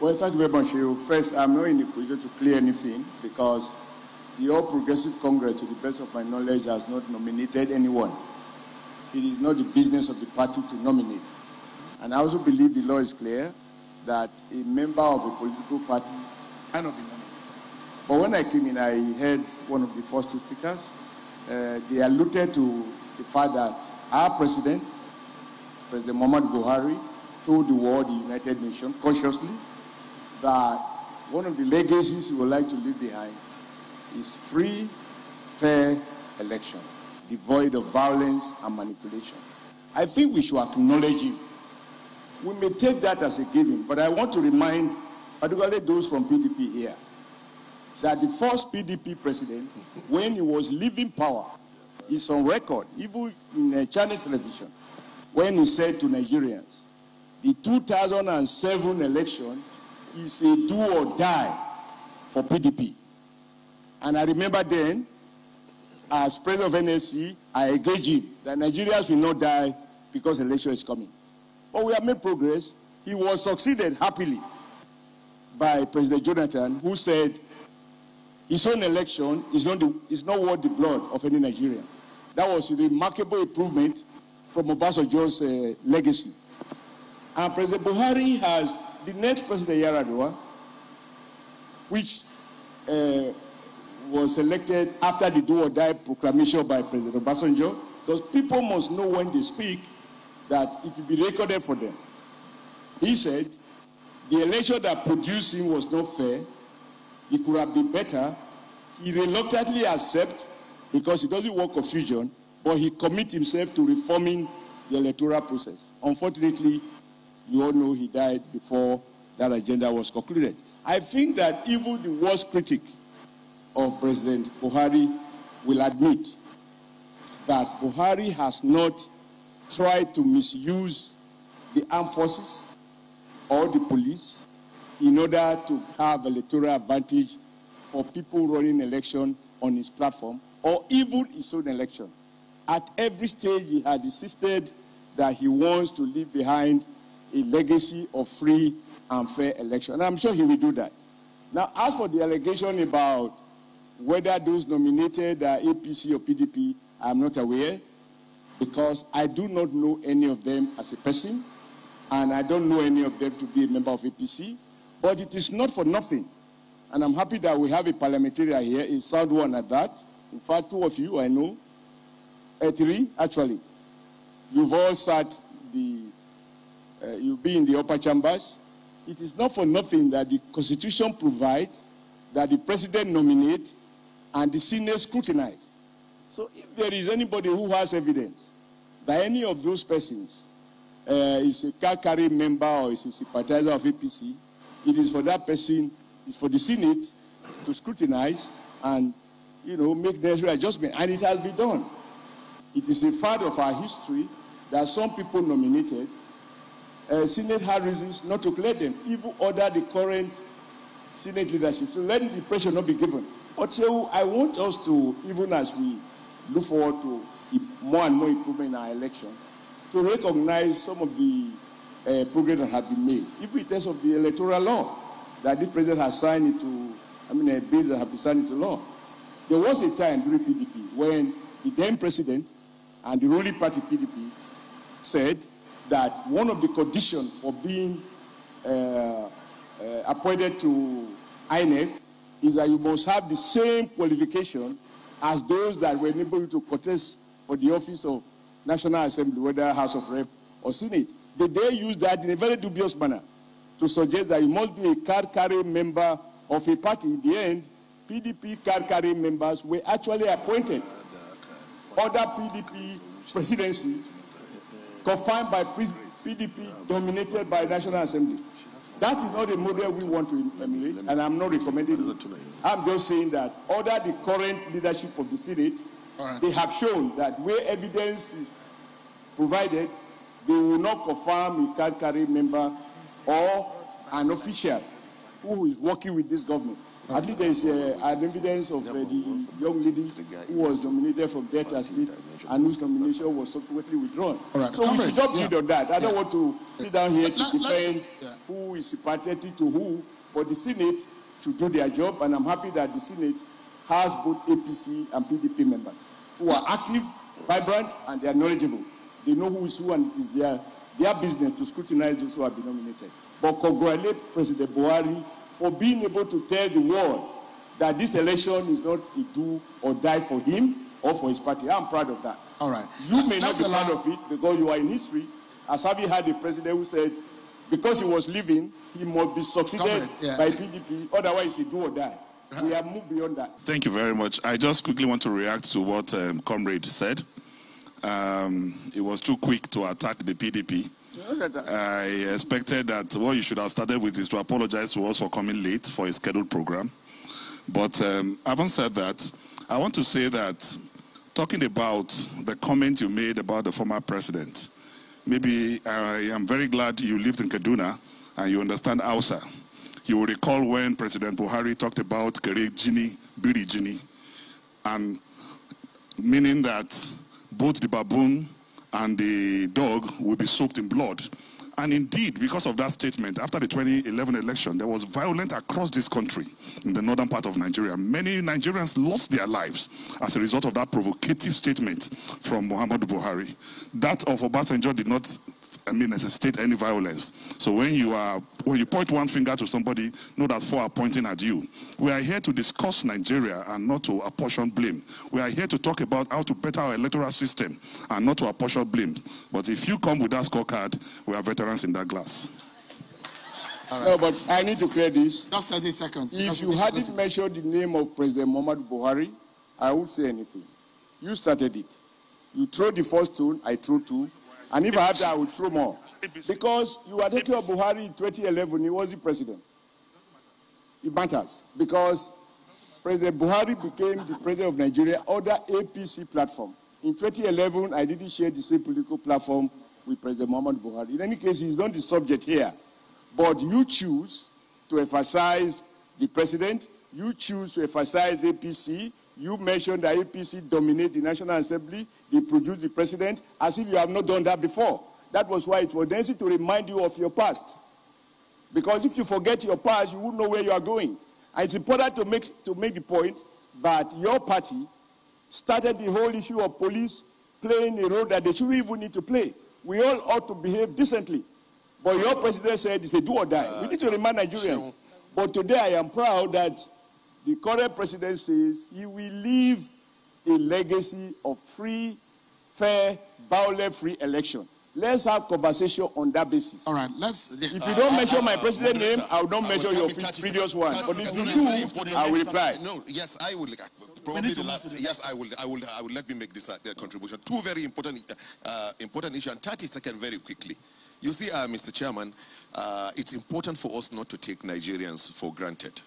Well, thank you very much. First, I'm not in a position to clear anything because the All Progressive Congress, to the best of my knowledge, has not nominated anyone. It is not the business of the party to nominate. And I also believe the law is clear that a member of a political party cannot be nominated. But when I came in, I heard one of the first two speakers. They alluded to the fact that our president, President Muhammadu Buhari, told the world, the United Nations, consciously, that one of the legacies he would like to leave behind is free, fair election, devoid of violence and manipulation. I think we should acknowledge him. We may take that as a given, but I want to remind, particularly those from PDP here, that the first PDP president, when he was leaving power, is on record, even in a channel television, when he said to Nigerians, the 2007 election is a do or die for PDP. And I remember then, as president of NLC, I engaged him that Nigerians will not die because the election is coming. But we have made progress. He was succeeded happily by President Jonathan, who said his own election is not worth the blood of any Nigerian. That was a remarkable improvement from Obasanjo's legacy. And President Buhari has the next president, Yar'Adua, which was elected after the do or die proclamation by President Obasanjo, because people must know when they speak that it will be recorded for them. He said the election that produced him was not fair. It could have been better. He reluctantly accepts because he doesn't want confusion, but he commits himself to reforming the electoral process. Unfortunately, you all know he died before that agenda was concluded. I think that even the worst critic of President Buhari will admit that Buhari has not tried to misuse the armed forces or the police in order to have electoral advantage for people running election on his platform or even his own election. At every stage, he had insisted that he wants to leave behind a legacy of free and fair election. And I'm sure he will do that. Now, as for the allegation about whether those nominated are APC or PDP, I'm not aware, because I do not know any of them as a person, and I don't know any of them to be a member of APC. But it is not for nothing. And I'm happy that we have a parliamentarian here, a sound one at that. In fact, two of you, I know. Three, actually. You've all sat you'll be in the upper chambers. It is not for nothing that the Constitution provides that the president nominates and the Senate scrutinize. So if there is anybody who has evidence that any of those persons is a card-carrying member or is a sympathizer of APC, it is for that person, it's for the Senate to scrutinize and, make necessary adjustment. And it has been done. It is a fact of our history that some people nominated, Senate had reasons not to clear them, even order the current Senate leadership. So let the pressure not be given. But I want us to, even as we look forward to more and more improvement in our election, to recognize some of the progress that have been made, even in terms of the electoral law that this president has signed into, bills that have been signed into law. There was a time during PDP when the then president and the ruling party PDP said that one of the conditions for being appointed to INEC is that you must have the same qualification as those that were able to contest for the office of National Assembly, whether House of Rep or Senate. They used that in a very dubious manner to suggest that you must be a card-carrying member of a party. In the end, PDP card-carrying members were actually appointed. Other PDP presidencies confined by PDP dominated by National Assembly. That is not a model we want to emulate, and I'm not recommending it. I'm just saying that under the current leadership of the Senate, they have shown that where evidence is provided, they will not confirm a card-carrying member or an official who is working with this government. At least there is an evidence of the young lady who was nominated from Delta State and whose nomination was subsequently withdrawn. So we should just build on that. I don't want to sit down here to defend who who is sympathetic to who, but the Senate should do their job, and I'm happy that the Senate has both APC and PDP members who are active, vibrant, and they are knowledgeable. They know who is who, and it is their business to scrutinize those who have been nominated. But congratulate President Buhari for being able to tell the world that this election is not a do or die for him or for his party. I'm proud of that. All right. You may not be proud of it because you are in history, as having had a president who said because he was leaving, he must be succeeded by PDP, otherwise he do or die. We have moved beyond that. Thank you very much. I just quickly want to react to what Comrade said. It was too quick to attack the PDP. I expected that what you should have started with is to apologize to us for coming late for a scheduled program. But having said that, I want to say that talking about the comment you made about the former president, maybe I am very glad you lived in Kaduna and you understand Hausa. You will recall when President Buhari talked about Kere Jini, Biri Jini, and meaning that both the baboon and the dog will be soaked in blood. And indeed, because of that statement, after the 2011 election, there was violence across this country in the northern part of Nigeria. Many Nigerians lost their lives as a result of that provocative statement from Muhammadu Buhari. That of Obasanjo did not necessitate any violence. So when you point one finger to somebody, know that four are pointing at you. We are here to discuss Nigeria and not to apportion blame. We are here to talk about how to better our electoral system and not to apportion blame. But if you come with that scorecard, we are veterans in that glass. All right. No, but I need to clear this. Just 30 seconds. If you hadn't mentioned the name of President Muhammadu Buhari, I would say anything. You started it. You throw the first stone, I throw two. And if I have that, I will throw more. Because you were talking about Buhari in 2011, he was the president. It matters. Because President Buhari became the president of Nigeria under APC platform. In 2011, I didn't share the same political platform with President Muhammadu Buhari. In any case, he's not the subject here. But you choose to emphasize the president. You choose to emphasize APC. You mentioned that APC dominate the National Assembly. They produce the president as if you have not done that before. That was why it was necessary to remind you of your past. Because if you forget your past, you won't know where you are going. And it's important to make the point that your party started the whole issue of police playing a role that they shouldn't even need to play. We all ought to behave decently. But your president said it's a do or die. We need to remind Nigerians. But today I am proud that the current president says he will leave a legacy of free, fair, violence-free election. Let's have conversation on that basis. All right, if you don't mention my president's name, I will not mention your previous one. But if you do, I will reply. No, yes, I will. Probably the last. Yes, I will. Let me make this contribution. Two very important issues, and 30 seconds very quickly. You see, Mr. Chairman, it's important for us not to take Nigerians for granted.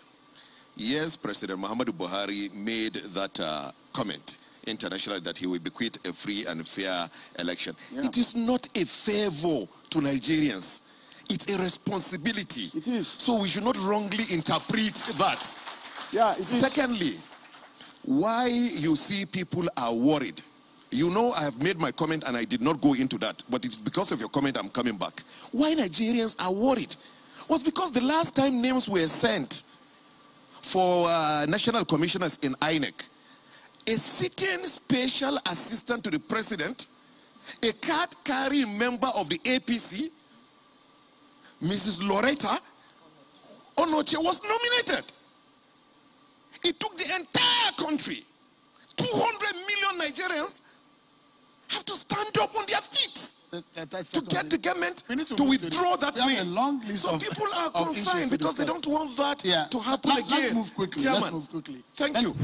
Yes, President Muhammadu Buhari made that comment internationally that he will bequeath a free and fair election. Yeah. It is not a favor to Nigerians. It's a responsibility. It is. So we should not wrongly interpret that. Yeah, it is. Secondly, why you see people are worried. You know, I have made my comment and I did not go into that, but it's because of your comment I'm coming back. Why Nigerians are worried was because the last time names were sent for national commissioners in INEC, a sitting special assistant to the president, a card-carrying member of the APC, Mrs. Loretta Onoche, was nominated. It took the entire country. 200 million Nigerians have to stand up on their feet to get the government to withdraw that name. So people are concerned because they don't want that to happen again. Let's move quickly. Chairman, let's move quickly. Thank you.